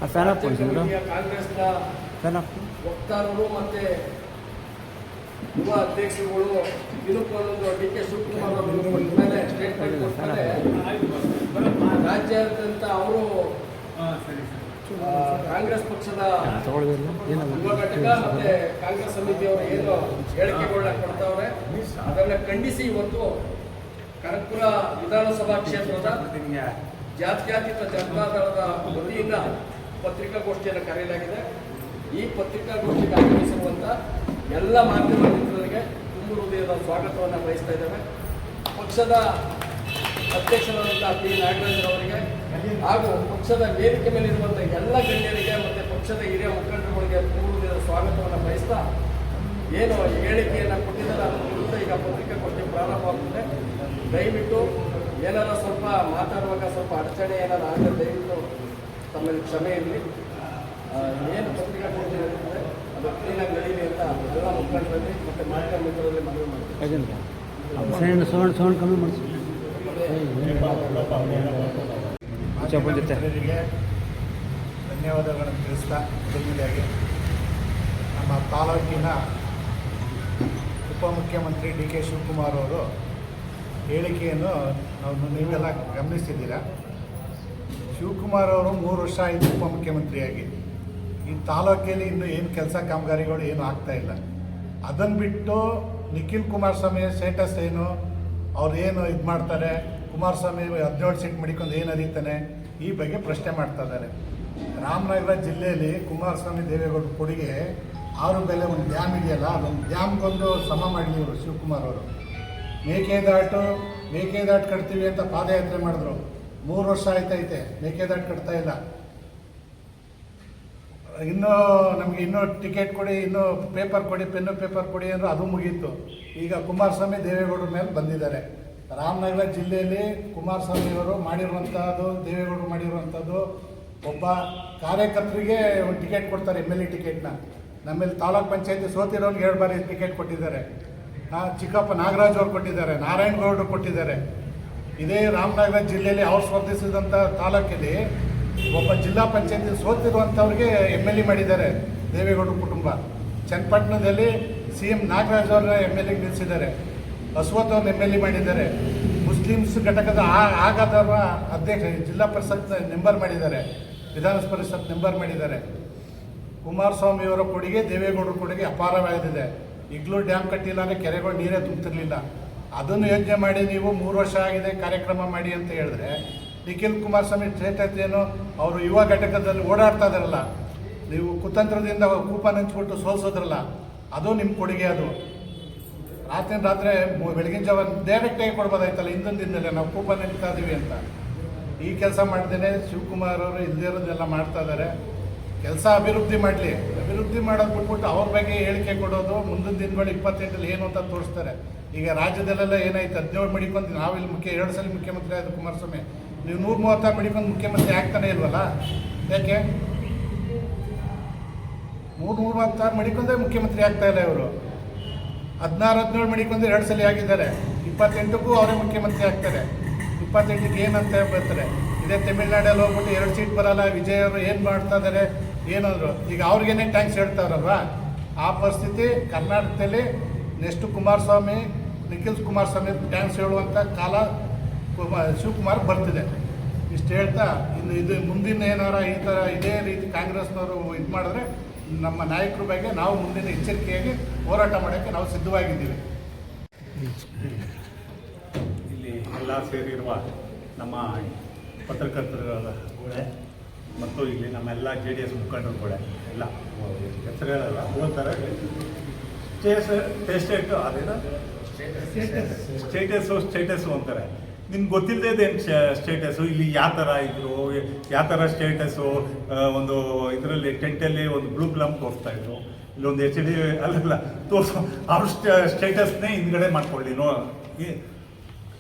ಕಾಂಗ್ರೆಸ್ನ ವಕ್ತಾರರು ಮತ್ತು ಯುವ ಅಧ್ಯಕ್ಷರುಗಳು ದಿನಕ್ಕೊಂದೊಂದು ಡಿ ಕೆ ಶಿವಕುಮಾರ್ ಅವರ ಮೇಲೆ ಸ್ಟೇಟ್ಮೆಂಟ್ ಕೊಡ್ತಾರೆ. ರಾಜ್ಯಾದ್ಯಂತ ಅವರು ಕಾಂಗ್ರೆಸ್ ಪಕ್ಷದ ಯುವ ಘಟಕ ಮತ್ತು ಕಾಂಗ್ರೆಸ್ ಸಮಿತಿಯವರು ಏನು ಹೇಳಿಕೆಗಳನ್ನ ಕೊಡ್ತಾವ್ರೆ ಅದನ್ನು ಖಂಡಿಸಿ ಇವತ್ತು ಕನಕಪುರ ವಿಧಾನಸಭಾ ಕ್ಷೇತ್ರದ ಜಾತ್ಯತೀತ ಜನತಾದಳದ ವತಿಯಿಂದ ಪತ್ರಿಕಾಗೋಷ್ಠಿಯನ್ನು ಕರೆಯಲಾಗಿದೆ. ಈ ಪತ್ರಿಕಾಗೋಷ್ಠಿಗೆ ಆಗಮಿಸಿರುವಂಥ ಎಲ್ಲ ಮಾಧ್ಯಮ ಮಿತ್ರರಿಗೆ ತುಂಬ ಹೃದಯದ ಸ್ವಾಗತವನ್ನು ಬಯಸ್ತಾ ಇದ್ದೇವೆ. ಪಕ್ಷದ ಅಧ್ಯಕ್ಷರಾದಂಥ ಪಿ ನಾಗರಾಜರವರಿಗೆ ಹಾಗೂ ಪಕ್ಷದ ವೇದಿಕೆ ಮೇಲಿರುವಂಥ ಎಲ್ಲ ಗಣ್ಯರಿಗೆ ಮತ್ತು ಪಕ್ಷದ ಹಿರಿಯ ಮುಖಂಡರುಗಳಿಗೆ ತುಂಬ ಹೃದಯದ ಸ್ವಾಗತವನ್ನು ಬಯಸ್ತಾ ಏನು ಹೇಳಿಕೆಯನ್ನು ಕೊಟ್ಟಿದ್ದಾರೆ ಅದರ ವಿರುದ್ಧ ಈಗ ಪತ್ರಿಕಾಗೋಷ್ಠಿ ಪ್ರಾರಂಭವಾಗುತ್ತದೆ. ದಯವಿಟ್ಟು ಏನಾರ ಸ್ವಲ್ಪ ಮಾತಾಡುವಾಗ ಸ್ವಲ್ಪ ಅಡಚಣೆ ಏನಾರು ಆದರೆ ದಯವಿಟ್ಟು ತಮ್ಮಲ್ಲಿ ಕ್ಷಮೆ ಇರಲಿ. ಏನು ಪತ್ರಿಕಾಗೋಷ್ಠಿ ನಡೀತದೆ ಅದು ಕ್ಲೀನಾಗಿ ನಡೀಲಿ ಅಂತ ಎಲ್ಲ ಮುಖಂಡರಲ್ಲಿ ಮತ್ತು ಮಾಧ್ಯಮ ಮಿತ್ರರಲ್ಲಿ ಮನವಿ ಮಾಡ್ತೀವಿ. ಸೌಂಡ್ ಕಮ್ಮಿ ಮಾಡಿಸಿ. ಧನ್ಯವಾದಗಳನ್ನು ತಿಳಿಸ್ತಾ ಮೊದಲನೇದಾಗಿ ನಮ್ಮ ತಾಲೂಕಿನ ಉಪಮುಖ್ಯಮಂತ್ರಿ ಡಿ ಕೆ ಶಿವಕುಮಾರ್ ಅವರು ಹೇಳಿಕೆಯನ್ನು ನೀವೆಲ್ಲ ಗಮನಿಸಿದ್ದೀರಾ. ಶಿವಕುಮಾರ್ ಅವರು 3 ವರ್ಷ ಆಯಿತು ಉಪಮುಖ್ಯಮಂತ್ರಿಯಾಗಿ. ಈ ತಾಲೂಕಿನಲ್ಲಿ ಇನ್ನೂ ಏನು ಕೆಲಸ ಕಾಮಗಾರಿಗಳು ಏನು ಆಗ್ತಾಯಿಲ್ಲ. ಅದನ್ನು ಬಿಟ್ಟು ನಿಖಿಲ್ ಕುಮಾರಸ್ವಾಮಿ ಸ್ಟೇಟಸ್ ಏನು, ಅವ್ರು ಏನು ಇದು ಮಾಡ್ತಾರೆ, ಕುಮಾರಸ್ವಾಮಿ 17 ಸೀಟ್ ಮಡಿಕೊಂಡು ಏನು ಅರಿತಾನೆ, ಈ ಬಗ್ಗೆ ಪ್ರಶ್ನೆ ಮಾಡ್ತಾ ಇದ್ದಾರೆ. ರಾಮನಗರ ಜಿಲ್ಲೆಯಲ್ಲಿ ಕುಮಾರಸ್ವಾಮಿ ದೇವೇಗೌಡರ ಕೊಡುಗೆ 6 ಬೆಲೆ ಒಂದು ಡ್ಯಾಮ್ ಇದೆಯಲ್ಲ, ಅದೊಂದು ಡ್ಯಾಮ್ಗೊಂದು ಸಮ ಮಾಡಲಿ ಇವರು ಶಿವಕುಮಾರ್ ಅವರು. ಮೇಕೆದಾಟು ಕಟ್ತೀವಿ ಅಂತ ಪಾದಯಾತ್ರೆ ಮಾಡಿದ್ರು. 3 ವರ್ಷ ಆಯ್ತೈತೆ ಮೇಕೆದಾಟು ಕಟ್ತಾ ಇಲ್ಲ. ನಮಗೆ ಇನ್ನೂ ಟಿಕೆಟ್ ಕೊಡಿ, ಇನ್ನೂ ಪೇಪರ್ ಕೊಡಿ, ಪೆನ್ನು ಪೇಪರ್ ಕೊಡಿ ಅಂದರೆ ಅದು ಮುಗೀತು. ಈಗ ಕುಮಾರಸ್ವಾಮಿ ದೇವೇಗೌಡರ ಮೇಲೆ ಬಂದಿದ್ದಾರೆ. ರಾಮನಗರ ಜಿಲ್ಲೆಯಲ್ಲಿ ಕುಮಾರಸ್ವಾಮಿಯವರು ಮಾಡಿರುವಂಥದ್ದು, ದೇವೇಗೌಡರು ಮಾಡಿರುವಂಥದ್ದು, ಒಬ್ಬ ಕಾರ್ಯಕರ್ತರಿಗೆ ಒಂದು ಟಿಕೆಟ್ ಕೊಡ್ತಾರೆ, MLA ಟಿಕೆಟ್ನ. ನಮ್ಮಲ್ಲಿ ತಾಲೂಕ್ ಪಂಚಾಯತಿ ಸೋತಿರೋನ್ಗೆ 2 ಬಾರಿ ಟಿಕೆಟ್ ಕೊಟ್ಟಿದ್ದಾರೆ. ಚಿಕ್ಕಪ್ಪ ನಾಗರಾಜ್ ಅವರು ಕೊಟ್ಟಿದ್ದಾರೆ, ನಾರಾಯಣಗೌಡರು ಕೊಟ್ಟಿದ್ದಾರೆ. ಇದೇ ರಾಮನಗರ ಜಿಲ್ಲೆಯಲ್ಲಿ ಅವ್ರು ಸ್ಪರ್ಧಿಸಿದಂಥ ತಾಲೂಕಲ್ಲಿ ಒಬ್ಬ ಜಿಲ್ಲಾ ಪಂಚಾಯತಿ ಸೋತಿರುವಂಥವ್ರಿಗೆ MLA ಮಾಡಿದ್ದಾರೆ ದೇವೇಗೌಡರ ಕುಟುಂಬ. ಚನ್ನಪಟ್ಟಣದಲ್ಲಿ CM ನಾಗರಾಜ್ ಅವ್ರನ್ನ MLA ನಿಲ್ಲಿಸಿದ್ದಾರೆ. ಅಶ್ವಥ್ ಅವ್ರನ್ನ MLA ಮಾಡಿದ್ದಾರೆ. ಮುಸ್ಲಿಮ್ಸ್ ಘಟಕದ ಆಗದವರ ಅಧ್ಯಕ್ಷ ಜಿಲ್ಲಾ ಪರಿಷತ್ ಮೆಂಬರ್ ಮಾಡಿದ್ದಾರೆ, ವಿಧಾನ ಪರಿಷತ್ ಮೆಂಬರ್ ಮಾಡಿದ್ದಾರೆ. ಕುಮಾರಸ್ವಾಮಿಯವರ ಕೊಡುಗೆ, ದೇವೇಗೌಡರ ಕೊಡುಗೆ ಅಪಾರವಾಗಿದೆ. ಈಗಲೂ ಡ್ಯಾಮ್ ಕಟ್ಟಿಲ್ಲ ಅಂದರೆ ಕೆರೆಗಳು ನೀರೇ ತುಂಬ್ತಿರ್ಲಿಲ್ಲ. ಅದನ್ನು ಯೋಚನೆ ಮಾಡಿ ನೀವು 3 ವರ್ಷ ಆಗಿದೆ ಕಾರ್ಯಕ್ರಮ ಮಾಡಿ ಅಂತ ಹೇಳಿದ್ರೆ, ನಿಖಿಲ್ ಕುಮಾರಸ್ವಾಮಿ ಸ್ಟೇಟಸ್ ಏನು, ಅವರು ಯುವ ಘಟಕದಲ್ಲಿ ಓಡಾಡ್ತಾ ಇದ್ದಾರಲ್ಲ, ನೀವು ಕುತಂತ್ರದಿಂದ ಕೂಪನ್ ಹಂಚ್ಬಿಟ್ಟು ಸೋಲ್ಸೋದ್ರಲ್ಲ, ಅದು ನಿಮ್ಮ ಕೊಡುಗೆ. ಅದು ರಾತ್ರಿ ಬೆಳಗಿನ ಜಾವ ಡೈರೆಕ್ಟಾಗಿ ಕೊಡ್ಬೋದಾಯ್ತಲ್ಲ, ಹಿಂದಿನ ದಿನದಲ್ಲೇ ನಾವು ಕೂಪನ್ ಹಂಚ್ತಾ ಇದ್ದೀವಿ ಅಂತ. ಈ ಕೆಲಸ ಮಾಡ್ದೇನೆ ಶಿವಕುಮಾರ್ ಅವರು ಇಲ್ದಿರೋದೆಲ್ಲ ಮಾಡ್ತಾ ಇದ್ದಾರೆ. ಕೆಲಸ ಅಭಿವೃದ್ಧಿ ಮಾಡಲಿ, ಅಭಿವೃದ್ಧಿ ಮಾಡೋದು ಬಿಟ್ಬಿಟ್ಟು ಅವ್ರ ಬಗ್ಗೆ ಹೇಳಿಕೆ ಕೊಡೋದು, ಮುಂದಿನ ದಿನಗಳು 28 ಏನು ಅಂತ ತೋರಿಸ್ತಾರೆ. ಈಗ ರಾಜ್ಯದಲ್ಲೆಲ್ಲ ಏನಾಯ್ತು, 17 ಮಡಿಕೊಂಡು ನಾವಿಲ್ಲಿ 2 ಸಲ ಮುಖ್ಯಮಂತ್ರಿ ಆದ ಕುಮಾರಸ್ವಾಮಿ, ನೀವು 136 ಮಡಿಕೊಂಡು ಮುಖ್ಯಮಂತ್ರಿ ಆಗ್ತಾನೆ ಇಲ್ವಲ್ಲ, ಯಾಕೆ 136 ಮಡಿಕೊಂಡೇ ಮುಖ್ಯಮಂತ್ರಿ ಆಗ್ತಾ ಇಲ್ಲ ಇವರು. 16-17 ಮಡಿಕೊಂಡು 2 ಸಲ ಆಗಿದ್ದಾರೆ. 28ಕ್ಕೂ ಅವರೇ ಮುಖ್ಯಮಂತ್ರಿ ಆಗ್ತಾರೆ. 28ಕ್ಕೆ ಏನಂತ ಬರ್ತಾರೆ. ಇದೇ ತಮಿಳ್ನಾಡಲ್ಲಿ ಹೋಗ್ಬಿಟ್ಟು 2 ಸೀಟ್ ಬರಲ್ಲ, ವಿಜಯ್ ಅವರು ಏನು ಮಾಡ್ತಾ ಇದ್ದಾರೆ ಏನಂದ್ರು, ಈಗ ಅವ್ರಿಗೇನೆ ಟ್ಯಾಂಕ್ಸ್ ಹೇಳ್ತಾರಲ್ವ. ಆ ಪರಿಸ್ಥಿತಿ ಕರ್ನಾಟಕದಲ್ಲಿ ನೆಕ್ಸ್ಟ್ ಕುಮಾರಸ್ವಾಮಿ, ನಿಖಿಲ್ ಕುಮಾರಸ್ವಾಮಿ ಟ್ಯಾಂಕ್ಸ್ ಹೇಳುವಂಥ ಕಾಲ ಶಿವಕುಮಾರ್ ಬರ್ತಿದೆ. ಇಷ್ಟು ಹೇಳ್ತಾ ಇದು ಮುಂದಿನ ಏನಾರ ಈ ಥರ ಇದೇ ರೀತಿ ಕಾಂಗ್ರೆಸ್ನವರು ಇದು ಮಾಡಿದ್ರೆ ನಮ್ಮ ನಾಯಕರ ಬಗ್ಗೆ ನಾವು ಮುಂದಿನ ಎಚ್ಚರಿಕೆಯಾಗಿ ಹೋರಾಟ ಮಾಡೋಕ್ಕೆ ನಾವು ಸಿದ್ಧವಾಗಿದ್ದೀವಿ. ಇಲ್ಲಿ ಎಲ್ಲ ಸೇರಿರುವ ನಮ್ಮ ಪತ್ರಕರ್ತರುಗಳೇ ಮತ್ತು ಇಲ್ಲಿ ನಮ್ಮೆಲ್ಲ JDS ಮುಖಂಡರುಗಳೇ ಎಲ್ಲ ಹೆಸರುಗಳೆಲ್ಲ ಹೋಗ್ತಾರೆ. ಅದೇನೋ ಸ್ಟೇಟಸ್ಸು ಅಂತಾರೆ. ನಿಮ್ಗೆ ಗೊತ್ತಿಲ್ಲದೆ ಏನು ಸ್ಟೇಟಸ್ಸು, ಇಲ್ಲಿ ಯಾವ ಥರ ಇದ್ರು, ಯಾವ ಥರ ಸ್ಟೇಟಸ್ಸು, ಒಂದು ಇದರಲ್ಲಿ ಟೆಂಟಲ್ಲಿ ಒಂದು ಬ್ಲೂ ಫಿಲಮ್ ತೋರಿಸ್ತಾಯಿದ್ರು, ಇಲ್ಲೊಂದು HD ಅಲ್ಲ ತೋರಿಸೋ ಅವ್ರ ಸ್ಟೇಟಸ್ನೇ ಹಿಂದ್ಗಡೆ ಮಾಡ್ಕೊಳ್ಳಿ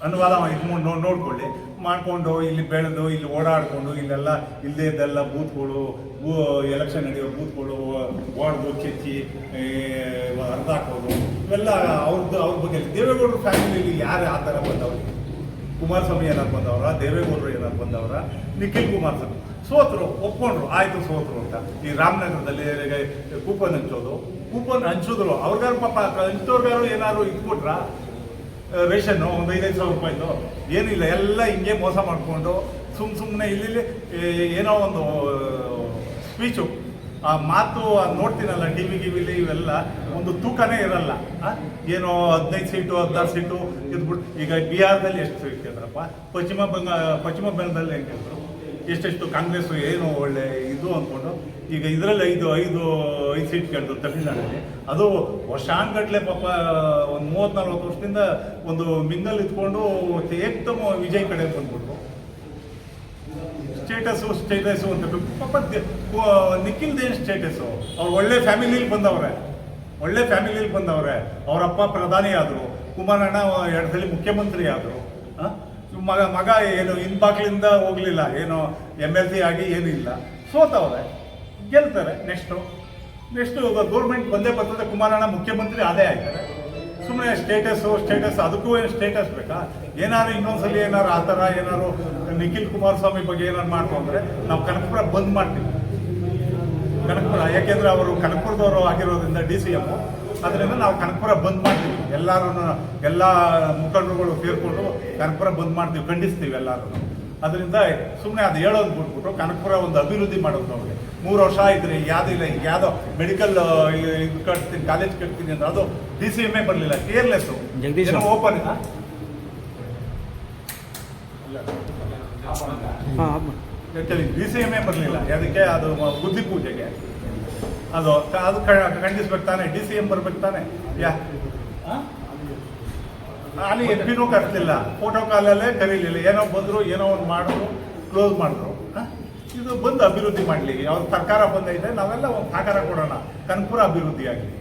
ಅನುವಾದ ಇದು ನೋಡ್ಕೊಳ್ಳಿ, ಮಾಡಿಕೊಂಡು ಇಲ್ಲಿ ಬೆಳೆದು ಇಲ್ಲಿ ಓಡಾಡಿಕೊಂಡು ಇಲ್ಲೆಲ್ಲ ಇಲ್ಲದೇ ಇದ್ದೆಲ್ಲ ಬೂತ್ಗಳು, ಎಲೆಕ್ಷನ್ ನಡೆಯೋ ಬೂತ್ಗಳು ಓಡ್ದು ಕೆಚ್ಚಿ ಹರಿದಾಕೋದು ಇವೆಲ್ಲ ಅವ್ರ ಬಗ್ಗೆ. ದೇವೇಗೌಡರ ಫ್ಯಾಮಿಲಿಯಲ್ಲಿ ಯಾರು ಆ ಥರ ಬಂದವರು? ಕುಮಾರಸ್ವಾಮಿ ಏನಾರು ಬಂದವರ, ದೇವೇಗೌಡರು ಏನಾರು ಬಂದವರ, ನಿಖಿಲ್ ಕುಮಾರಸ್ವಾಮಿ. ಸೋತರು, ಒಪ್ಕೊಂಡ್ರು, ಆಯಿತು ಸೋತರು ಅಂತ. ಈ ರಾಮನಗರದಲ್ಲಿ ಕೂಪನ್ ಹಂಚಿದ್ರು. ಅವ್ರಿಗಾರು ಪಾಪ ಇಂಥವ್ರಿಗಾರು ಏನಾದ್ರು ಇಟ್ಬಿಟ್ರ ರೇಷನ್ನು ಒಂದು 5,000 ರೂಪಾಯಿದು ಏನಿಲ್ಲ, ಎಲ್ಲ ಹಿಂಗೆ ಮೋಸ ಮಾಡಿಕೊಂಡು ಸುಮ್ಮನೆ ಇಲ್ಲಿ ಏನೋ ಒಂದು ಸ್ಪೀಚು, ಆ ಮಾತು ನೋಡ್ತೀನಲ್ಲ ಟಿ ವಿಲಿ ಇವೆಲ್ಲ ಒಂದು ತೂಕನೇ ಇರಲ್ಲ. ಏನೋ 15 ಸೀಟು 16 ಸೀಟು ಇದ್ಬಿಟ್ಟು. ಈಗ ಬಿಹಾರದಲ್ಲಿ ಎಷ್ಟು ಸೀಟ್ ಗೆದ್ರಪ್ಪ, ಪಶ್ಚಿಮ ಬಂಗಾಳದಲ್ಲಿ ಹೆಂಗೆ ಗೆದ್ರು, ಎಷ್ಟೆಷ್ಟು ಕಾಂಗ್ರೆಸ್ ಏನು ಒಳ್ಳೆ ಇದು ಅಂದ್ಕೊಂಡು. ಈಗ ಇದರಲ್ಲಿ ಐದು ಸೀಟ್ ಗೆದ್ದು ತಮಿಳ್ನಾಡಲ್ಲಿ. ಅದು ವರ್ಷಾನ್ಗಟ್ಲೆ ಪಾಪ ಒಂದು 30-40 ವರ್ಷದಿಂದ ಒಂದು ಮಿಂಗಲ್ ಇದ್ಕೊಂಡು ಏಕ್ದಮ್ ವಿಜಯ್ ಕಡೆ ಬಂದ್ಬಿಟ್ರು. ಸ್ಟೇಟಸ್ಸು ಅಂತ ಪಾಪ ನಿಖಿಲ್ದೇನು ಸ್ಟೇಟಸ್ಸು, ಅವ್ರು ಒಳ್ಳೆ ಫ್ಯಾಮಿಲಿಲಿ ಬಂದವ್ರೆ. ಅವರಪ್ಪ ಪ್ರಧಾನಿ ಆದರು, ಕುಮಾರಣ್ಣ 2 ಸಲ ಮುಖ್ಯಮಂತ್ರಿ ಆದರು. ಮಗ ಏನು ಹಿಂಬಾಗ್ಲಿಂದ ಹೋಗ್ಲಿಲ್ಲ, ಏನೋ MLC ಆಗಿ ಏನಿಲ್ಲ, ಸೋತವ್ರೆ, ಗೆಲ್ತಾರೆ. ನೆಕ್ಸ್ಟು ಗೌರ್ಮೆಂಟ್ ಬಂದೇ ಬರ್ತದೆ, ಕುಮಾರಣ್ಣ ಮುಖ್ಯಮಂತ್ರಿ ಅದೇ ಆಯ್ತಾರೆ. ಸುಮ್ಮನೆ ಸ್ಟೇಟಸ್ ಅದಕ್ಕೂ ಏನು ಸ್ಟೇಟಸ್ ಬೇಕಾ? ಏನಾದ್ರು ಇನ್ನೊಂದ್ಸಲ ಏನಾರು ಆ ಥರ ಏನಾದ್ರು ನಿಖಿಲ್ ಕುಮಾರಸ್ವಾಮಿ ಬಗ್ಗೆ ಏನಾರು ಮಾಡ್ಕೊಂಡ್ರೆ ನಾವು ಕನಕಪುರ ಬಂದ್ ಮಾಡ್ತೀವಿ. ಕನಕಪುರ ಯಾಕೆಂದ್ರೆ ಅವರು ಕನಕಪುರದವರು ಆಗಿರೋದ್ರಿಂದ DCM, ಅದರಿಂದ ನಾವು ಕನಕಪುರ ಬಂದ್ ಮಾಡ್ತೀವಿ. ಎಲ್ಲ ಮುಖಂಡರುಗಳು ಸೇರಿಕೊಂಡು ಕನಕಪುರ ಬಂದ್ ಮಾಡ್ತೀವಿ, ಖಂಡಿಸ್ತೀವಿ ಎಲ್ಲರೂ. ಅದರಿಂದ ಸುಮ್ಮನೆ ಅದು ಹೇಳೋದು ಬಿಟ್ಬಿಟ್ಟು ಕನಕಪುರ ಒಂದು ಅಭಿವೃದ್ಧಿ ಮಾಡೋದು. ಅವ್ರಿಗೆ 3 ವರ್ಷ ಆಯ್ತು, ಯಾವುದಿಲ್ಲ. ಈಗ ಯಾವುದೋ ಮೆಡಿಕಲ್ ಇದು ಕಟ್ತೀನಿ, ಕಾಲೇಜ್ ಕಟ್ತೀನಿ ಅಂದ್ರೆ ಅದು DCM ಬರಲಿಲ್ಲ, ಕೇರ್ಲೆಸ್ಸು. ಓಪನ್ DCM ಬರಲಿಲ್ಲ. ಅದಕ್ಕೆ ಅದು ಬುದ್ಧಿ ಪೂಜೆಗೆ ಅದು ಖಂಡಿಸ್ಬೇಕು ತಾನೆ, DCM ಬರ್ಬೇಕು ತಾನೆ. ಅಲ್ಲಿ MP ಕರ್ತಿಲ್ಲ, ಫೋಟೋ ಕಾಲಲ್ಲೇ ಕರೀಲಿಲ್ಲ. ಏನೋ ಬಂದರು, ಏನೋ ಒಂದು ಮಾಡಿದ್ರು, ಕ್ಲೋಸ್ ಮಾಡಿದ್ರು. ಇದು ಬಂದು ಅಭಿವೃದ್ಧಿ ಮಾಡಲಿ. ಅವ್ರ ಸರ್ಕಾರ ಬಂದೈತೆ, ನಾವೆಲ್ಲ ಒಂದು ಸಹಕಾರ ಕೊಡೋಣ, ಕನಕಪುರ ಅಭಿವೃದ್ಧಿ ಆಗಲಿ.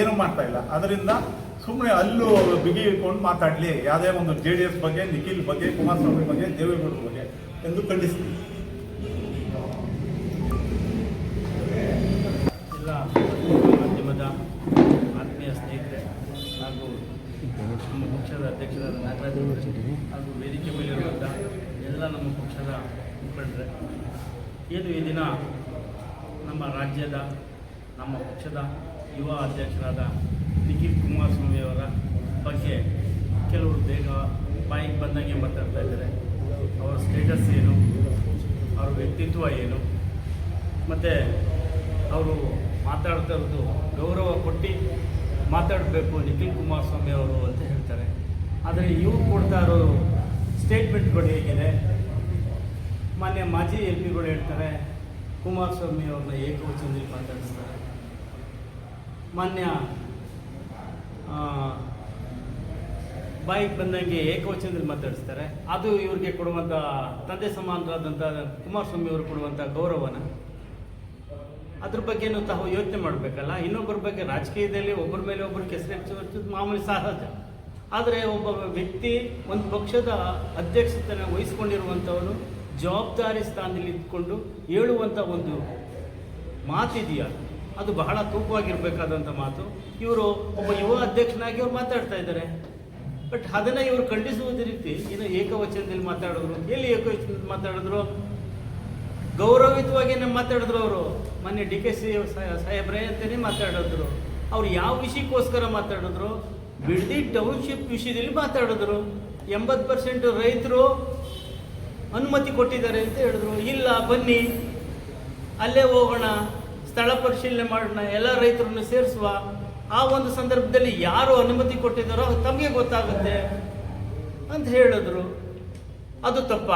ಏನು ಮಾಡ್ತಾ ಇಲ್ಲ. ಅದರಿಂದ ಸುಮ್ಮನೆ ಅಲ್ಲೂ ಬಿಗಿ ಇಟ್ಕೊಂಡು ಮಾತಾಡಲಿ. ಯಾವುದೇ ಒಂದು JDS ಬಗ್ಗೆ, ನಿಖಿಲ್ ಬಗ್ಗೆ, ಕುಮಾರಸ್ವಾಮಿ ಬಗ್ಗೆ, ದೇವೇಗೌಡರ ಬಗ್ಗೆ ಎಂದು ಖಂಡಿಸ್ತೀವಿ. ಎಲ್ಲ ಮಾಧ್ಯಮದ ಆತ್ಮೀಯ ಸ್ನೇಹಿತರೆ ಹಾಗೂ ನಮ್ಮ ಪಕ್ಷದ ಅಧ್ಯಕ್ಷರಾದ ನಾಗರಾಜ್ ಹಾಗೂ ವೇದಿಕೆ ಮೇಲಿರುವಂಥ ಎಲ್ಲ ನಮ್ಮ ಪಕ್ಷದ ಮುಖಂಡರೆ, ಏನು ಈ ದಿನ ನಮ್ಮ ರಾಜ್ಯದ ನಮ್ಮ ಪಕ್ಷದ ಯುವ ಅಧ್ಯಕ್ಷರಾದ ನಿಖಿಲ್ ಕುಮಾರಸ್ವಾಮಿಯವರ ಬಗ್ಗೆ ಕೆಲವರು ಬೇಗ ಬಾಯಿಗೆ ಬಂದಂಗೆ ಮಾತಾಡ್ತಾ ಇದ್ದಾರೆ. ಅವರ ಸ್ಟೇಟಸ್ ಏನು, ಅವರ ವ್ಯಕ್ತಿತ್ವ ಏನು, ಮತ್ತು ಅವರು ಮಾತಾಡ್ತಾ ಇರೋದು ಗೌರವ ಕೊಟ್ಟು ಮಾತಾಡಬೇಕು ನಿಖಿಲ್ ಕುಮಾರಸ್ವಾಮಿ ಅವರು ಅಂತ ಹೇಳ್ತಾರೆ. ಆದರೆ ಇವರು ಕೊಡ್ತಾ ಇರೋ ಸ್ಟೇಟ್ಮೆಂಟ್ಗಳು ಹೇಗಿದೆ, ಮಾನ್ಯ ಮಾಜಿ MP ಹೇಳ್ತಾರೆ ಕುಮಾರಸ್ವಾಮಿ ಅವ್ರನ್ನ ಏಕವಚನದಲ್ಲಿ ಮಾತಾಡಿಸ್ತಾರೆ. ಮಾನ್ಯ ಬಾಯಿಗೆ ಬಂದಂಗೆ ಏಕವಚನದಲ್ಲಿ ಮಾತಾಡಿಸ್ತಾರೆ. ಅದು ಇವ್ರಿಗೆ ಕೊಡುವಂಥ ತಂದೆ ಸಮಾನರಾದಂಥ ಕುಮಾರಸ್ವಾಮಿ ಅವರು ಕೊಡುವಂಥ ಗೌರವನ, ಅದ್ರ ಬಗ್ಗೆನೂ ತಾವು ಯೋಚನೆ ಮಾಡಬೇಕಲ್ಲ. ಇನ್ನೊಬ್ಬರ ಬಗ್ಗೆ ರಾಜಕೀಯದಲ್ಲಿ ಒಬ್ಬರ ಮೇಲೆ ಒಬ್ಬರು ಕೆಸರೆಚ್ಚು ಮಾಮೂಲಿ ಸಹಜ. ಆದರೆ ಒಬ್ಬ ವ್ಯಕ್ತಿ ಒಂದು ಪಕ್ಷದ ಅಧ್ಯಕ್ಷತೆಯನ್ನು ವಹಿಸ್ಕೊಂಡಿರುವಂಥವನು ಜವಾಬ್ದಾರಿ ಸ್ಥಾನದಲ್ಲಿ ಇದ್ಕೊಂಡು ಹೇಳುವಂಥ ಒಂದು ಮಾತಿದೆಯಾ, ಅದು ಬಹಳ ತೂಕವಾಗಿರಬೇಕಾದಂಥ ಮಾತು. ಇವರು ಒಬ್ಬ ಯುವ ಅಧ್ಯಕ್ಷನಾಗಿ ಅವ್ರು ಮಾತಾಡ್ತಾ ಇದ್ದಾರೆ. ಬಟ್ ಅದನ್ನು ಇವರು ಖಂಡಿಸುವುದ ರೀತಿ ಏನು ಏಕವಚನದಲ್ಲಿ ಮಾತಾಡಿದ್ರು. ಎಲ್ಲಿ ಏಕವಚನದಲ್ಲಿ ಮಾತಾಡಿದ್ರು? ಗೌರವಿತವಾಗಿ ಮಾತಾಡಿದ್ರು ಅವರು. ಮೊನ್ನೆ DKC ಸಾಹೇಬ್ರೆ ಅಂತಲೇ ಮಾತಾಡಿದ್ರು. ಅವ್ರು ಯಾವ ವಿಷಯಕ್ಕೋಸ್ಕರ ಮಾತಾಡಿದ್ರು? ಬಿಡದಿ ಟೌನ್ಶಿಪ್ ವಿಷಯದಲ್ಲಿ ಮಾತಾಡಿದ್ರು. 80% ರೈತರು ಅನುಮತಿ ಕೊಟ್ಟಿದ್ದಾರೆ ಅಂತ ಹೇಳಿದ್ರು. ಇಲ್ಲ, ಬನ್ನಿ ಅಲ್ಲೇ ಹೋಗೋಣ, ಸ್ಥಳ ಪರಿಶೀಲನೆ ಮಾಡೋಣ, ಎಲ್ಲ ರೈತರನ್ನು ಸೇರಿಸುವ. ಆ ಒಂದು ಸಂದರ್ಭದಲ್ಲಿ ಯಾರು ಅನುಮತಿ ಕೊಟ್ಟಿದ್ದಾರೋ ತಮಗೆ ಗೊತ್ತಾಗುತ್ತೆ ಅಂತ ಹೇಳಿದ್ರು. ಅದು ತಪ್ಪ?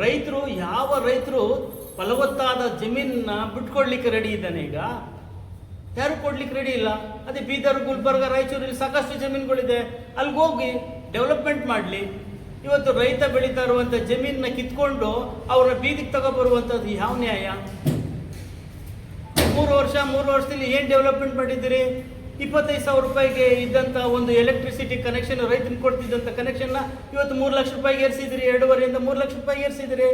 ರೈತರು ಯಾವ ರೈತರು ಫಲವತ್ತಾದ ಜಮೀನನ್ನ ಬಿಟ್ಕೊಡ್ಲಿಕ್ಕೆ ರೆಡಿ ಇದ್ದಾನೆ? ಈಗ ಯಾರು ಕೊಡ್ಲಿಕ್ಕೆ ರೆಡಿ ಇಲ್ಲ. ಅದೇ ಬೀದರ್, ಗುಲ್ಬರ್ಗ, ರಾಯಚೂರಲ್ಲಿ ಸಾಕಷ್ಟು ಜಮೀನುಗಳಿದೆ, ಅಲ್ಲಿಗೆ ಹೋಗಿ ಡೆವಲಪ್ಮೆಂಟ್ ಮಾಡಲಿ. ಇವತ್ತು ರೈತ ಬೆಳೀತಾ ಇರುವಂಥ ಜಮೀನನ್ನ ಕಿತ್ಕೊಂಡು ಅವರ ಬೀದಿಗೆ ತಗೊಬರುವಂಥದ್ದು ಯಾವ ನ್ಯಾಯ? 3 ವರ್ಷದಲ್ಲಿ ಏನು ಡೆವಲಪ್ಮೆಂಟ್ ಮಾಡಿದ್ದೀರಿ? 25,000 ರೂಪಾಯಿಗೆ ಇದ್ದಂಥ ಒಂದು ಎಲೆಕ್ಟ್ರಿಸಿಟಿ ಕನೆಕ್ಷನ್, ರೈತನಿಗೆ ಕೊಡ್ತಿದ್ದಂಥ ಕನೆಕ್ಷನ್ನ ಇವತ್ತು 3 ಲಕ್ಷ ರೂಪಾಯಿಗೆ ಏರಿಸಿದಿರಿ. 2.5ರಿಂದ 3 ಲಕ್ಷ ರೂಪಾಯಿಗೆ ಏರಿಸಿದಿರಿ.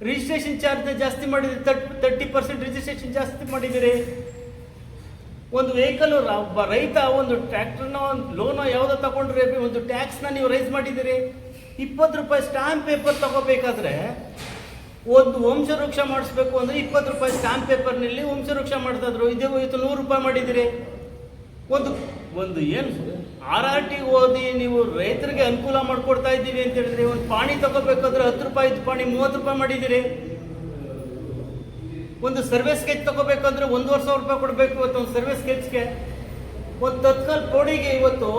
ರಿಜಿಸ್ಟ್ರೇಷನ್ ಚಾರ್ಜ್ನ ಜಾಸ್ತಿ ಮಾಡಿದಿರಿ. 30% ರಿಜಿಸ್ಟ್ರೇಷನ್ ಜಾಸ್ತಿ ಮಾಡಿದಿರಿ. ಒಂದು ವೆಹಿಕಲ್, ಒಬ್ಬ ರೈತ ಒಂದು ಟ್ರ್ಯಾಕ್ಟರ್ನ ಒಂದು ಲೋನೋ ಯಾವುದೋ ತಗೊಂಡ್ರೆ ಒಂದು ಟ್ಯಾಕ್ಸ್ನ ನೀವು ರೈಸ್ ಮಾಡಿದ್ದೀರಿ. 20 ರೂಪಾಯಿ ಸ್ಟಾಂಪ್ ಪೇಪರ್ ತಗೋಬೇಕಾದ್ರೆ ಒಂದು ವಂಶವೃಕ್ಷ ಮಾಡಿಸ್ಬೇಕು ಅಂದರೆ 20 ರೂಪಾಯಿ ಸ್ಟಾಂಪ್ ಪೇಪರ್ನಲ್ಲಿ ವಂಶವೃಕ್ಷ ಮಾಡ್ತಾಯಿದ್ರು. ಇದು ಇವತ್ತು 100 ರೂಪಾಯಿ ಮಾಡಿದ್ದೀರಿ. ಒಂದು ಏನು RRT ಓದಿ ನೀವು ರೈತರಿಗೆ ಅನುಕೂಲ ಮಾಡಿಕೊಡ್ತಾ ಇದ್ದೀವಿ ಅಂತ ಹೇಳಿದ್ರೆ, ಒಂದು ಪಾಣಿ ತಗೋಬೇಕಾದ್ರೆ 10 ರೂಪಾಯಿ ಪಾಣಿ 30 ರೂಪಾಯಿ ಮಾಡಿದ್ದೀರಿ. ಒಂದು ಸರ್ವೆ ಸ್ಕೆಚ್ ತಗೋಬೇಕಂದ್ರೆ 1,500 ರೂಪಾಯಿ ಕೊಡಬೇಕು. ಇವತ್ತು ಒಂದು ಸರ್ವೆ ಸ್ಕೆಚ್ಗೆ ಒಂದು ತತ್ಕಾಲ್ ಪೋಡಿಗೆ ಇವತ್ತು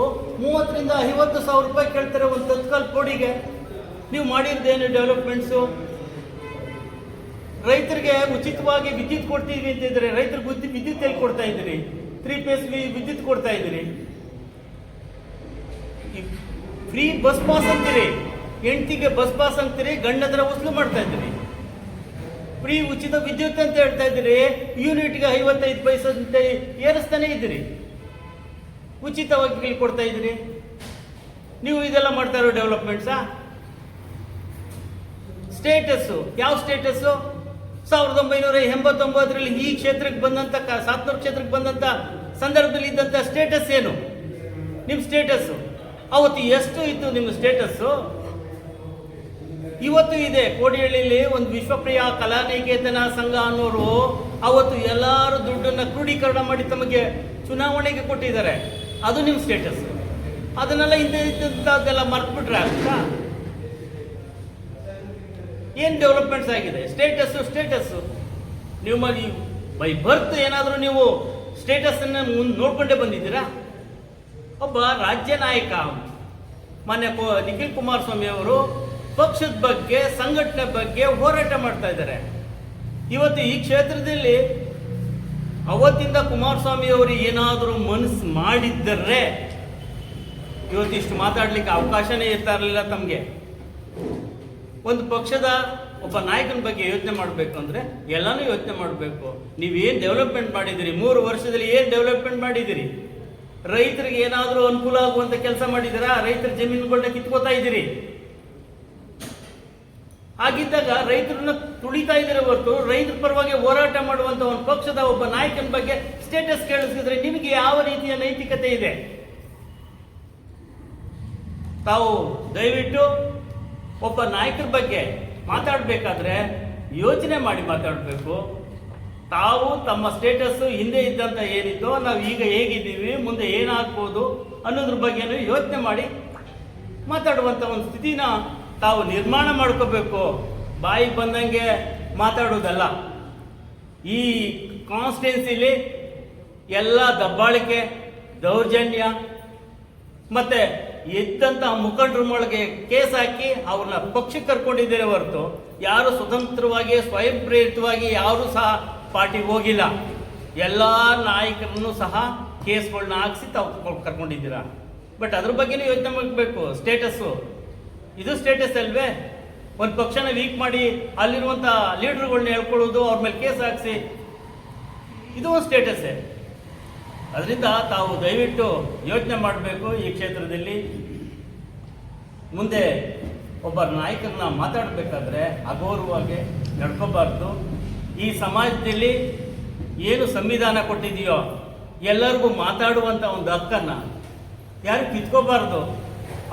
30,000 ರಿಂದ 50,000 ರೂಪಾಯಿ ಕೇಳ್ತಾರೆ. ಒಂದು ತತ್ಕಾಲ್ ಪೋಡಿಗೆ ನೀವು ಮಾಡಿರೋದೇನು ಡೆವಲಪ್ಮೆಂಟ್ಸು? ರೈತರಿಗೆ ಉಚಿತವಾಗಿ ವಿದ್ಯುತ್ ಕೊಡ್ತೀವಿ ಅಂತ ಇದ್ರೆ ರೈತರಿಗೆ ವಿದ್ಯುತ್ ಎಲ್ಲಿ ಕೊಡ್ತಾ ಇದ್ದೀರಿ? 3 ಫೇಸ್ ವಿದ್ಯುತ್ ಕೊಡ್ತಾ ಇದ್ದೀರಿ. ಫ್ರೀ ಬಸ್ ಪಾಸ್ ಅಂತೀರಿ, ಹೆಂಡತಿಗೆ ಬಸ್ ಪಾಸ್ ಅಂತೀರಿ, ಗಂಡದ್ರ ವಸೂಲು ಮಾಡ್ತಾ ಇದ್ದೀರಿ. ಫ್ರೀ ಉಚಿತ ವಿದ್ಯುತ್ ಅಂತ ಹೇಳ್ತಾ ಇದ್ದೀರಿ, ಯೂನಿಟ್ಗೆ 55 ಪೈಸೆ ಅಂತ ಏರಿಸ್ತಾನೆ ಇದ್ದೀರಿ. ಉಚಿತವಾಗಿ ಕೊಡ್ತಾ ಇದ್ದೀರಿ. ನೀವು ಇದೆಲ್ಲ ಮಾಡ್ತಾ ಇರೋ ಡೆವಲಪ್ಮೆಂಟ್ಸಾ? ಸ್ಟೇಟಸ್ಸು ಯಾವ ಸ್ಟೇಟಸ್ಸು? 1989ರಲ್ಲಿ ಈ ಕ್ಷೇತ್ರಕ್ಕೆ ಬಂದಂತ ಸಾತ್ನೂರು ಕ್ಷೇತ್ರಕ್ಕೆ ಬಂದಂತ ಸಂದರ್ಭದಲ್ಲಿ ಇದ್ದಂತ ಸ್ಟೇಟಸ್ ಏನು? ನಿಮ್ಮ ಸ್ಟೇಟಸ್ಸು ಅವತ್ತು ಎಷ್ಟು ಇತ್ತು? ನಿಮ್ಮ ಸ್ಟೇಟಸ್ಸು ಇವತ್ತು ಇದೆ. ಕೋಡಿಹಳ್ಳಿಯಲ್ಲಿ ಒಂದು ವಿಶ್ವಪ್ರಿಯ ಕಲಾನಿಕೇತನ ಸಂಘ ಅನ್ನೋರು ಅವತ್ತು ಎಲ್ಲರೂ ದುಡ್ಡನ್ನ ಕ್ರೋಢೀಕರಣ ಮಾಡಿ ತಮಗೆ ಚುನಾವಣೆಗೆ ಕೊಟ್ಟಿದ್ದಾರೆ. ಅದು ನಿಮ್ಮ ಸ್ಟೇಟಸ್. ಅದನ್ನೆಲ್ಲ ಹಿಂದೆ ಇದ್ದಂಥದ್ದೆಲ್ಲ ಮರ್ತ್ಬಿಟ್ರೆ ಆಗ್ತಾ? ಏನು ಡೆವಲಪ್ಮೆಂಟ್ಸ್ ಆಗಿದೆ? ಸ್ಟೇಟಸ್ಸು ನೀವು ಬೈ ಬರ್ತ್ ಏನಾದರೂ ನೀವು ಸ್ಟೇಟಸ್ಸನ್ನು ನೋಡ್ಕೊಂಡೇ ಬಂದಿದ್ದೀರಾ? ಒಬ್ಬ ರಾಜ್ಯ ನಾಯಕ ಮಾನ್ಯ ನಿಖಿಲ್ ಕುಮಾರಸ್ವಾಮಿ ಅವರು ಪಕ್ಷದ ಬಗ್ಗೆ, ಸಂಘಟನೆ ಬಗ್ಗೆ ಹೋರಾಟ ಮಾಡ್ತಾ ಇದ್ದಾರೆ. ಇವತ್ತು ಈ ಕ್ಷೇತ್ರದಲ್ಲಿ ಅವತ್ತಿಂದ ಕುಮಾರಸ್ವಾಮಿ ಅವರು ಏನಾದರೂ ಮನಸ್ಸು ಮಾಡಿದ್ದರೆ ಇವತ್ತು ಇಷ್ಟು ಮಾತಾಡ್ಲಿಕ್ಕೆ ಅವಕಾಶನೇ ಇರ್ತಾ ಇರಲಿಲ್ಲ ತಮಗೆ. ಒಂದು ಪಕ್ಷದ ಒಬ್ಬ ನಾಯಕನ ಬಗ್ಗೆ ಯೋಚನೆ ಮಾಡಬೇಕು ಅಂದರೆ ಎಲ್ಲಾನು ಯೋಚನೆ ಮಾಡಬೇಕು. ನೀವೇನು ಡೆವಲಪ್ಮೆಂಟ್ ಮಾಡಿದ್ದೀರಿ? 3 ವರ್ಷದಲ್ಲಿ ಏನು ಡೆವಲಪ್ಮೆಂಟ್ ಮಾಡಿದ್ದೀರಿ? ರೈತರಿಗೆ ಏನಾದರೂ ಅನುಕೂಲ ಆಗುವಂತ ಕೆಲಸ ಮಾಡಿದ್ದೀರಾ? ರೈತರ ಜಮೀನುಗಳನ್ನ ಕಿತ್ಕೋತಾ ಇದ್ದೀರಿ. ಹಾಗಿದ್ದಾಗ ರೈತರನ್ನ ತುಳಿತಾ ಇದ್ದೀರಿ ಹೊರತು ರೈತರ ಪರವಾಗಿ ಹೋರಾಟ ಮಾಡುವಂತ ಒಂದು ಪಕ್ಷದ ಒಬ್ಬ ನಾಯಕನ ಬಗ್ಗೆ ಸ್ಟೇಟಸ್ ಕೇಳಿಸಿದ್ರೆ ನಿಮಗೆ ಯಾವ ರೀತಿಯ ನೈತಿಕತೆ ಇದೆ? ತಾವು ದಯವಿಟ್ಟು ಒಬ್ಬ ನಾಯಕರ ಬಗ್ಗೆ ಮಾತಾಡಬೇಕಾದ್ರೆ ಯೋಚನೆ ಮಾಡಿ ಮಾತಾಡಬೇಕು. ತಾವು ತಮ್ಮ ಸ್ಟೇಟಸ್ ಹಿಂದೆ ಇದ್ದಂತ ಏನಿತ್ತೋ, ನಾವು ಈಗ ಹೇಗಿದ್ದೀವಿ, ಮುಂದೆ ಏನಾಗ್ಬೋದು ಅನ್ನೋದ್ರ ಬಗ್ಗೆನೂ ಯೋಚನೆ ಮಾಡಿ ಮಾತಾಡುವಂಥ ಒಂದು ಸ್ಥಿತಿನ ತಾವು ನಿರ್ಮಾಣ ಮಾಡ್ಕೋಬೇಕು. ಬಾಯಿಗೆ ಬಂದಂಗೆ ಮಾತಾಡೋದಲ್ಲ. ಈ ಕಾನ್ಸ್ಟಿಟ್ಯೂನ್ಸಿಲಿ ಎಲ್ಲ ದಬ್ಬಾಳಿಕೆ, ದೌರ್ಜನ್ಯ ಮತ್ತೆ ಎದ್ದಂತಹ ಮುಖಂಡರ ಒಳಗೆ ಕೇಸ್ ಹಾಕಿ ಅವ್ರನ್ನ ಪಕ್ಷಕ್ಕೆ ಕರ್ಕೊಂಡಿದ್ದೇನೆ ಹೊರತು ಯಾರು ಸ್ವತಂತ್ರವಾಗಿ ಸ್ವಯಂ ಪ್ರೇರಿತವಾಗಿ ಯಾರು ಸಹ ಪಾರ್ಟಿಗೆ ಹೋಗಿಲ್ಲ. ಎಲ್ಲ ನಾಯಕರನ್ನು ಸಹ ಕೇಸ್ಗಳನ್ನ ಹಾಕಿಸಿ ತಾವು ಕರ್ಕೊಂಡಿದ್ದೀರಾ. ಬಟ್ ಅದ್ರ ಬಗ್ಗೆನೇ ಯೋಚನೆ ಮಾಡಬೇಕು. ಸ್ಟೇಟಸ್ಸು ಇದು ಸ್ಟೇಟಸ್ ಅಲ್ವೇ? ಒಂದು ಪಕ್ಷನ ವೀಕ್ ಮಾಡಿ ಅಲ್ಲಿರುವಂಥ ಲೀಡರ್ಗಳನ್ನ ಹೇಳ್ಕೊಳ್ಳೋದು, ಅವ್ರ ಮೇಲೆ ಕೇಸ್ ಹಾಕಿಸಿ, ಇದು ಒಂದು ಸ್ಟೇಟಸ್ಸೇ. ಅದರಿಂದ ತಾವು ದಯವಿಟ್ಟು ಯೋಚನೆ ಮಾಡಬೇಕು. ಈ ಕ್ಷೇತ್ರದಲ್ಲಿ ಮುಂದೆ ಒಬ್ಬ ನಾಯಕರನ್ನ ಮಾತಾಡಬೇಕಾದ್ರೆ ಅಗೌರವವಾಗಿ ನಡ್ಕೋಬಾರ್ದು. ಈ ಸಮಾಜದಲ್ಲಿ ಏನು ಸಂವಿಧಾನ ಕೊಟ್ಟಿದೆಯೋ ಎಲ್ಲರಿಗೂ ಮಾತಾಡುವಂಥ ಒಂದು ಹಕ್ಕನ್ನು ಯಾರು ಕಿತ್ಕೋಬಾರ್ದು.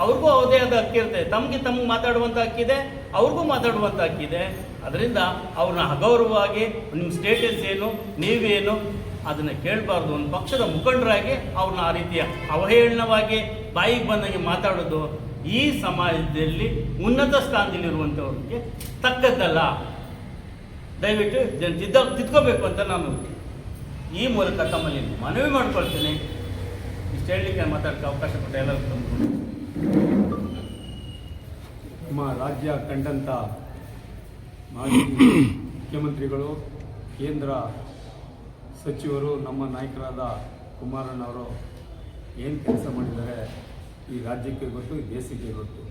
ಅವ್ರಿಗೂ ಅವದೇ ಆದ ಹಕ್ಕಿರುತ್ತೆ. ತಮಗೆ ಮಾತಾಡುವಂಥ ಹಕ್ಕಿದೆ, ಅವ್ರಿಗೂ ಮಾತಾಡುವಂಥ ಹಕ್ಕಿದೆ. ಅದರಿಂದ ಅವ್ರನ್ನ ಅಗೌರವವಾಗಿ ನಿಮ್ಮ ಸ್ಟೇಟಸ್ ಏನು, ನೀವೇನು ಅದನ್ನು ಕೇಳಬಾರ್ದು. ಒಂದು ಪಕ್ಷದ ಮುಖಂಡರಾಗಿ ಅವ್ರನ್ನ ಆ ರೀತಿಯ ಅವಹೇಳನವಾಗಿ ಬಾಯಿಗೆ ಬಂದಂಗೆ ಮಾತಾಡೋದು ಈ ಸಮಾಜದಲ್ಲಿ ಉನ್ನತ ಸ್ಥಾನದಲ್ಲಿರುವಂಥವ್ರಿಗೆ ತಕ್ಕದ್ದಲ್ಲ. ದಯವಿಟ್ಟು ತಿದ್ಕೋಬೇಕು ಅಂತ ನಾನು ಈ ಮೂಲಕ ತಮ್ಮಲ್ಲಿ ಮನವಿ ಮಾಡ್ಕೊಳ್ತೀನಿ. ಇಷ್ಟು ಹೇಳಲಿಕ್ಕೆ ಮಾತಾಡೋಕ್ಕೆ ಅವಕಾಶ ಕೊಟ್ಟ ಎಲ್ಲರಿಗೂ ನಮ್ಮ ರಾಜ್ಯ ಕಂಡಂಥ ಮಾಜಿ ಮುಖ್ಯಮಂತ್ರಿಗಳು, ಕೇಂದ್ರ ಸಚಿವರು, ನಮ್ಮ ನಾಯಕರಾದ ಕುಮಾರಣ್ಣವರು ಏನು ಕೆಲಸ ಮಾಡಿದ್ದಾರೆ ಈ ರಾಜ್ಯಕ್ಕೆ ಗೊತ್ತು, ಈ ದೇಶಕ್ಕೆ ಗೊತ್ತು.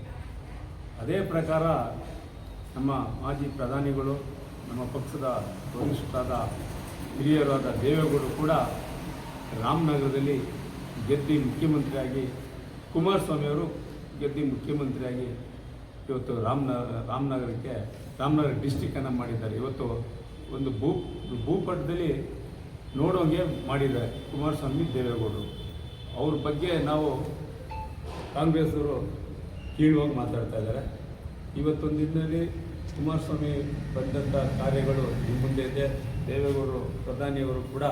ಅದೇ ಪ್ರಕಾರ ನಮ್ಮ ಮಾಜಿ ಪ್ರಧಾನಿಗಳು, ನಮ್ಮ ಪಕ್ಷದ ವರಿಷ್ಠರಾದ ಹಿರಿಯರಾದ ದೇವೇಗೌಡರು ಕೂಡ ರಾಮನಗರದಲ್ಲಿ ಗೆದ್ದು ಮುಖ್ಯಮಂತ್ರಿಯಾಗಿ, ಕುಮಾರಸ್ವಾಮಿಯವರು ಗೆದ್ದು ಮುಖ್ಯಮಂತ್ರಿಯಾಗಿ ಇವತ್ತು ರಾಮನಗರ ಡಿಸ್ಟಿಕ್ಕನ್ನು ಮಾಡಿದ್ದಾರೆ. ಇವತ್ತು ಒಂದು ಭೂಪಟದಲ್ಲಿ ನೋಡೋಂಗೆ ಮಾಡಿದ್ದಾರೆ ಕುಮಾರಸ್ವಾಮಿ, ದೇವೇಗೌಡರು. ಅವ್ರ ಬಗ್ಗೆ ನಾವು ಕಾಂಗ್ರೆಸ್ಸವರು ಕೀಳುವಾಗಿ ಮಾತಾಡ್ತಾ ಇದ್ದಾರೆ. ಇವತ್ತೊಂದು ದಿನದಲ್ಲಿ ಕುಮಾರಸ್ವಾಮಿ ಬಂದಂಥ ಕಾರ್ಯಗಳು ನಿಮ್ಮ ಮುಂದೆ ಇದೆ. ದೇವೇಗೌಡರು ಪ್ರಧಾನಿಯವರು ಕೂಡ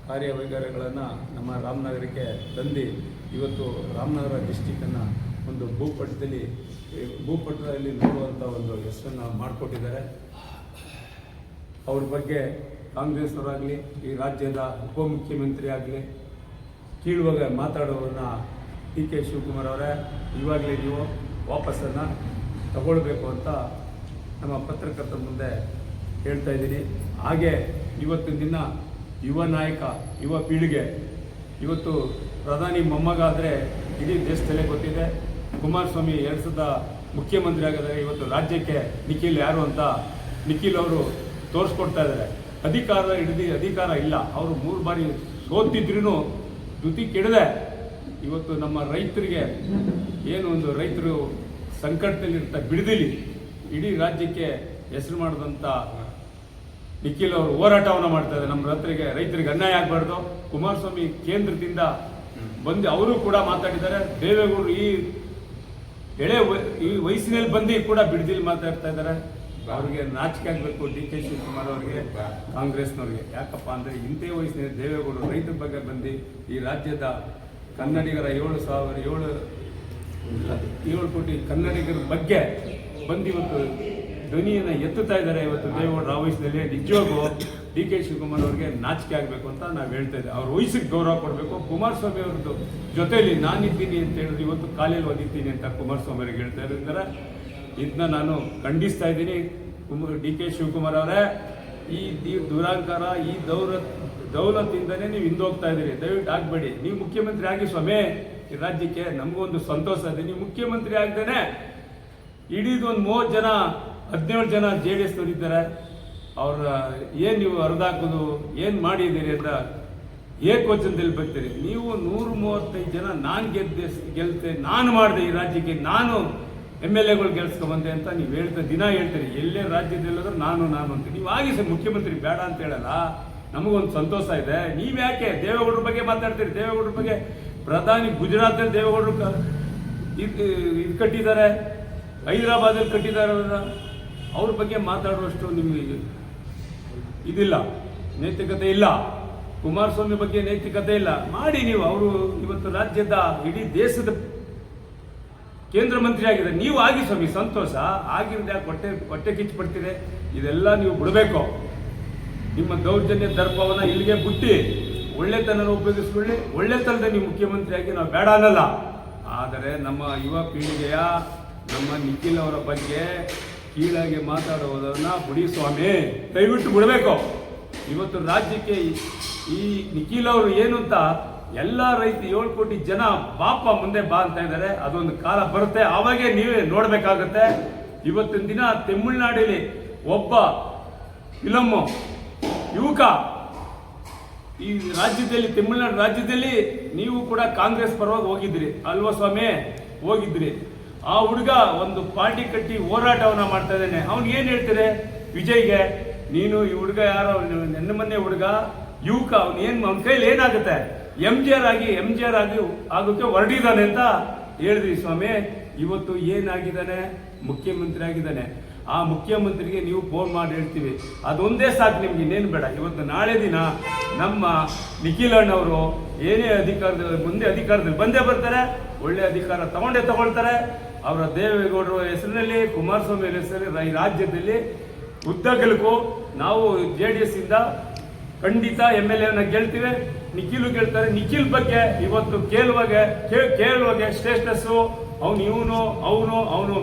ಕಾರ್ಯವೈಖರಿಗಳನ್ನು ನಮ್ಮ ರಾಮನಗರಕ್ಕೆ ತಂದು ಇವತ್ತು ರಾಮನಗರ ಡಿಸ್ಟಿಕ್ಕನ್ನು ಒಂದು ಭೂಪಟದಲ್ಲಿ ನೋಡುವಂಥ ಒಂದು ಹೆಸರನ್ನು ಮಾಡಿಕೊಟ್ಟಿದ್ದಾರೆ. ಅವ್ರ ಬಗ್ಗೆ ಕಾಂಗ್ರೆಸ್ನವರಾಗಲಿ ಈ ರಾಜ್ಯದ ಉಪಮುಖ್ಯಮಂತ್ರಿ ಆಗಲಿ ಕೀಳುವಾಗ ಮಾತಾಡೋರನ್ನ DK ಶಿವಕುಮಾರ್ ಅವರೇ ಇವಾಗಲೇ ನೀವು ವಾಪಸ್ಸನ್ನು ತಗೊಳ್ಬೇಕು ಅಂತ ನಮ್ಮ ಪತ್ರಕರ್ತರ ಮುಂದೆ ಹೇಳ್ತಾ ಇದ್ದೀನಿ. ಹಾಗೆ ಇವತ್ತಿನ ದಿನ ಯುವ ನಾಯಕ, ಯುವ ಪೀಳಿಗೆ ಇವತ್ತು ಪ್ರಧಾನಿ ಮೊಮ್ಮಗ ಆದರೆ ಇಡೀ ದೇಶದಲ್ಲೇ ಗೊತ್ತಿದೆ. ಕುಮಾರಸ್ವಾಮಿ 2 ಸಲ ಮುಖ್ಯಮಂತ್ರಿ ಆಗಿದ್ದಾರೆ. ಇವತ್ತು ರಾಜ್ಯಕ್ಕೆ ನಿಖಿಲ್ ಯಾರು ಅಂತ ನಿಖಿಲ್ ಅವರು ತೋರಿಸ್ಕೊಡ್ತಾ ಇದ್ದಾರೆ. ಅಧಿಕಾರ ಇಲ್ಲ. ಅವರು 3 ಬಾರಿ ಸೋತಿದ್ರೂ ದುತಿ ಕೆಡದೆ ಇವತ್ತು ನಮ್ಮ ರೈತರಿಗೆ ಏನು ಒಂದು ರೈತರು ಸಂಕಟದಲ್ಲಿರ್ತಾ ಬಿಡದಿಲಿ ಇಡೀ ರಾಜ್ಯಕ್ಕೆ ಹೆಸರು ಮಾಡಿದಂಥ ನಿಖಿಲ್ ಅವರು ಹೋರಾಟವನ್ನು ಮಾಡ್ತಾ ಇದ್ದಾರೆ. ನಮ್ಮ ರೈತರಿಗೆ ಅನ್ಯಾಯ ಆಗಬಾರ್ದು. ಕುಮಾರಸ್ವಾಮಿ ಕೇಂದ್ರದಿಂದ ಬಂದು ಅವರು ಕೂಡ ಮಾತಾಡಿದ್ದಾರೆ. ದೇವೇಗೌಡರು ಈ ವಯಸ್ಸಿನಲ್ಲಿ ಬಂದು ಕೂಡ ಬಿಡದಿಲ್ಲಿ ಮಾತಾಡ್ತಾ ಇದ್ದಾರೆ. ಅವ್ರಿಗೆ ನಾಚಿಕೆ ಆಗಬೇಕು DK ಶಿವಕುಮಾರ್ ಅವರಿಗೆ, ಕಾಂಗ್ರೆಸ್ನವ್ರಿಗೆ. ಯಾಕಪ್ಪ ಅಂದರೆ ಇಂಥೇ ವಯಸ್ಸಿನಲ್ಲಿ ದೇವೇಗೌಡರು ರೈತರ ಬಗ್ಗೆ ಬಂದು ಈ ರಾಜ್ಯದ ಕನ್ನಡಿಗರ 7 ಕೋಟಿ ಕನ್ನಡಿಗರ ಬಗ್ಗೆ ಬಂದು ಇವತ್ತು ಧ್ವನಿಯನ್ನು ಎತ್ತುತ್ತಾ ಇದ್ದಾರೆ. ಇವತ್ತು ದೇವೇಗೌಡರ ಆ ವಯಸ್ಸಿನಲ್ಲಿ ನಿಜವಾಗೂ DK ಶಿವಕುಮಾರ್ ಅವರಿಗೆ ನಾಚಿಕೆ ಆಗಬೇಕು ಅಂತ ನಾವು ಹೇಳ್ತಾ ಇದ್ದೇವೆ. ಅವ್ರ ವಯಸ್ಸಿಗೆ ಗೌರವ ಕೊಡಬೇಕು. ಕುಮಾರಸ್ವಾಮಿ ಅವ್ರದ್ದು ಜೊತೆಯಲ್ಲಿ ನಾನಿದ್ದೀನಿ ಅಂತ ಹೇಳಿದ್ರೆ ಇವತ್ತು ಕಾಲೇಲಿ ಓದಿದ್ದೀನಿ ಅಂತ ಕುಮಾರಸ್ವಾಮಿ ಅವರಿಗೆ ಹೇಳ್ತಾ ಇದ್ದಾರೆ. ಇದನ್ನ ನಾನು ಖಂಡಿಸ್ತಾ ಇದ್ದೀನಿ. DK ಶಿವಕುಮಾರ್ ಅವರೇ, ಈ ದುರಾಂಕಾರ, ಈ ದೌಲತ್ತಿಂದನೇ ನೀವು ಹಿಂದೋಗ್ತಾ ಇದ್ದೀರಿ. ದಯವಿಟ್ಟು ಆಗಬೇಡಿ. ನೀವು ಮುಖ್ಯಮಂತ್ರಿ ಆಗಿ ಸ್ವಾಮಿ, ಈ ರಾಜ್ಯಕ್ಕೆ ನಮಗೊಂದು ಸಂತೋಷ ಇದೆ. ನೀವು ಮುಖ್ಯಮಂತ್ರಿ ಆಗದೇನೆ ಇಡೀದೊಂದು 30 ಜನ 17 ಜನ JDS ಇದ್ದಾರೆ. ಅವ್ರ ಏನು ನೀವು ಹರಿದಾಕೋದು ಏನು ಮಾಡಿದ್ದೀರಿ ಅಂತ ಏಕವಚನದಲ್ಲಿ ಬರ್ತೀರಿ. ನೀವು 135 ಜನ ನಾನು ಗೆಲ್ತೆ, ನಾನು ಮಾಡಿದೆ ಈ ರಾಜ್ಯಕ್ಕೆ, ನಾನು MLAಗಳು ಗೆಲ್ಸ್ಕೊಂಬಂದೆ ಅಂತ ನೀವು ದಿನ ಹೇಳ್ತೀರಿ. ಎಲ್ಲೇ ರಾಜ್ಯದಲ್ಲಾದ್ರೂ ನಾನು ಅಂತ. ನೀವು ಆಗಿ ಸರ್ ಮುಖ್ಯಮಂತ್ರಿ ಬೇಡ ಅಂತ ಹೇಳಲ್ಲ. ನಮಗೊಂದು ಸಂತೋಷ ಇದೆ. ನೀವು ಯಾಕೆ ದೇವೇಗೌಡರ ಬಗ್ಗೆ ಮಾತಾಡ್ತೀರಿ? ದೇವೇಗೌಡರ ಬಗ್ಗೆ ಪ್ರಧಾನಿ ಗುಜರಾತಲ್ಲಿ ದೇವೇಗೌಡರು ಇದು ಕಟ್ಟಿದ್ದಾರೆ, ಹೈದರಾಬಾದಲ್ಲಿ ಕಟ್ಟಿದ್ದಾರೆ. ಅವ್ರ ಬಗ್ಗೆ ಮಾತಾಡುವಷ್ಟು ನಿಮಗೆ ಇದಿಲ್ಲ, ನೈತಿಕತೆ ಇಲ್ಲ. ಕುಮಾರಸ್ವಾಮಿ ಬಗ್ಗೆ ನೈತಿಕತೆ ಇಲ್ಲ. ಮಾಡಿ ನೀವು. ಅವರು ಇವತ್ತು ರಾಜ್ಯದ ಇಡೀ ದೇಶದ ಕೇಂದ್ರ ಮಂತ್ರಿ ಆಗಿದ್ದಾರೆ. ನೀವು ಆಗಿ ಸ್ವಾಮಿ, ಸಂತೋಷ. ಆಗಿರೋದು ಯಾಕೆ ಹೊಟ್ಟೆ ಕಿಚ್ಚು ಪಡ್ತೀರಿ? ಇದೆಲ್ಲ ನೀವು ಬಿಡಬೇಕು. ನಿಮ್ಮ ದೌರ್ಜನ್ಯ ದರ್ಪವನ್ನು ಇಲ್ಲಿಗೆ ಬಿಟ್ಟು ಒಳ್ಳೆತನ ಉಪಯೋಗಿಸ್ಕೊಳ್ಳಿ. ಒಳ್ಳೆತನದ ನೀವು ಮುಖ್ಯಮಂತ್ರಿಯಾಗಿ ನಾವು ಬೇಡ ಅನ್ನಲ್ಲ. ಆದರೆ ನಮ್ಮ ಯುವ ಪೀಳಿಗೆಯ ನಮ್ಮ ನಿಖಿಲ್ ಅವರ ಬಗ್ಗೆ ಕೀಳಾಗಿ ಮಾತಾಡುವುದನ್ನು ಬಿಡಿ ಸ್ವಾಮಿ, ದಯವಿಟ್ಟು ಬಿಡಬೇಕು. ಇವತ್ತು ರಾಜ್ಯಕ್ಕೆ ಈ ನಿಖಿಲ್ ಅವರು ಏನು ಅಂತ ಎಲ್ಲ ರೈತ 7 ಕೋಟಿ ಜನ ಬಾಪ ಮುಂದೆ ಬಾ ಅಂತ ಇದ್ದಾರೆ. ಅದೊಂದು ಕಾಲ ಬರುತ್ತೆ, ಆವಾಗೇ ನೀವೇ ನೋಡಬೇಕಾಗುತ್ತೆ. ಇವತ್ತಿನ ದಿನ ತಮಿಳುನಾಡಲ್ಲಿ ಒಬ್ಬ ಫಿಲಮ್ಮು ಯುವಕ ಈ ರಾಜ್ಯದಲ್ಲಿ, ತಮಿಳುನಾಡು ರಾಜ್ಯದಲ್ಲಿ ನೀವು ಕೂಡ ಕಾಂಗ್ರೆಸ್ ಪರವಾಗಿ ಹೋಗಿದ್ರಿ ಅಲ್ವಾ ಸ್ವಾಮಿ? ಹೋಗಿದ್ರಿ. ಆ ಹುಡುಗ ಒಂದು ಪಾರ್ಟಿ ಕಟ್ಟಿ ಹೋರಾಟವನ್ನ ಮಾಡ್ತಾ ಇದ್ದಾನೆ. ಅವ್ನಿಗೆ ಏನು ಹೇಳ್ತೀರಿ ವಿಜಯ್ಗೆ? ನೀನು ಈ ಹುಡುಗ ಯಾರೋ ನನ್ನ ಮೊನ್ನೆ ಹುಡುಗ ಯುವಕ, ಅವನ ಕೈಲಿ ಏನಾಗುತ್ತೆ? MJR ಆಗಿ ಆಗೋಕ್ಕೆ ಹೊರಟಿದ್ದಾನೆ ಅಂತ ಹೇಳಿದ್ರಿ ಸ್ವಾಮಿ. ಇವತ್ತು ಏನಾಗಿದ್ದಾನೆ? ಮುಖ್ಯಮಂತ್ರಿ ಆಗಿದ್ದಾನೆ. ಆ ಮುಖ್ಯಮಂತ್ರಿಗೆ ನೀವು ಫೋನ್ ಮಾಡಿ ಹೇಳ್ತೀವಿ, ಅದೊಂದೇ ಸಾಕು ನಿಮ್ಗೆ, ಇನ್ನೇನು ಬೇಡ. ಇವತ್ತು ನಾಳೆ ದಿನ ನಮ್ಮ ನಿಖಿಲ್ ಅಣ್ಣವರು ಏನೇ ಮುಂದೆ ಅಧಿಕಾರದಲ್ಲಿ ಬಂದೇ ಬರ್ತಾರೆ. ಒಳ್ಳೆ ಅಧಿಕಾರ ತಗೊಳ್ತಾರೆ. ಅವರ ದೇವೇಗೌಡರ ಹೆಸರಿನಲ್ಲಿ, ಕುಮಾರಸ್ವಾಮಿ ಹೆಸರಲ್ಲಿ ಈ ರಾಜ್ಯದಲ್ಲಿ ಉದ್ದಗಲಕ್ಕೂ ನಾವು JDS ಇಂದ ಖಂಡಿತ MLAನ ಗೆಲ್ತೀವಿ. ನಿಖಿಲ್ ಗೆಲ್ತಾರೆ. ನಿಖಿಲ್ ಬಗ್ಗೆ ಇವತ್ತು ಕೇಳುವಾಗೆ ಸ್ಟೇಟಸ್ಸು ಅವನು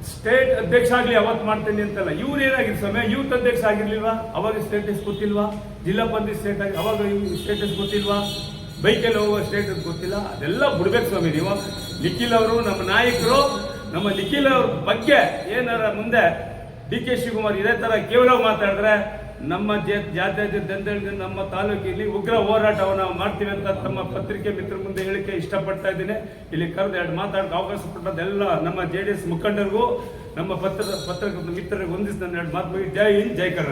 ಸ್ಟೇಟ್ ಅಧ್ಯಕ್ಷ ಆಗಲಿ ಅವತ್ತು ಮಾಡ್ತೇನೆ ಅಂತಲ್ಲ. ಇವ್ರು ಏನಾಗಿದೆ ಸ್ವಾಮಿ? ಯೂತ್ ಅಧ್ಯಕ್ಷ ಆಗಿರ್ಲಿಲ್ವಾ? ಅವಾಗ ಸ್ಟೇಟಸ್ ಗೊತ್ತಿಲ್ವಾ? ಜಿಲ್ಲಾ ಪಂಚಾಯತ್ ಸ್ಟೇಟ್ ಆಗಿ ಅವಾಗ ಸ್ಟೇಟಸ್ ಗೊತ್ತಿಲ್ವಾ? ಬೈಕಲ್ಲಿ ಹೋಗುವ ಸ್ಟೇಟಸ್ ಗೊತ್ತಿಲ್ಲ? ಅದೆಲ್ಲ ಬಿಡ್ಬೇಕು ಸ್ವಾಮಿ ನೀವು. ನಿಖಿಲ್ ಅವರು ನಮ್ಮ ನಾಯಕರು. ನಮ್ಮ ನಿಖಿಲ್ ಅವ್ರ ಬಗ್ಗೆ ಏನಾರ ಮುಂದೆ DK ಶಿವಕುಮಾರ್ ಇದೇ ತರ ಕೇವಲ ಮಾತಾಡಿದ್ರೆ ನಮ್ಮ ಜಾತ್ಯತೀತ ನಮ್ಮ ತಾಲೂಕಿನಲ್ಲಿ ಉಗ್ರ ಹೋರಾಟವನ್ನು ಮಾಡ್ತೀವಿ ಅಂತ ತಮ್ಮ ಪತ್ರಿಕೆ ಮಿತ್ರ ಮುಂದೆ ಹೇಳಿಕೆ ಇಷ್ಟಪಡ್ತಾ ಇದ್ದೀನಿ. ಇಲ್ಲಿ ಕರೆದು 2 ಮಾತಾಡೋಕೆ ಅವಕಾಶ ಕೊಟ್ಟದೆಲ್ಲ ನಮ್ಮ JDS ಮುಖಂಡರಿಗೂ ನಮ್ಮ ಪತ್ರಕರ್ತ ಮಿತ್ರರಿಗೆ ಹೊಂದಿಸಿ ನನ್ನ 2 ಮಾತು. ಜೈ ಹಿಂದ್, ಜೈ ಕರ್ನಾಟಕ.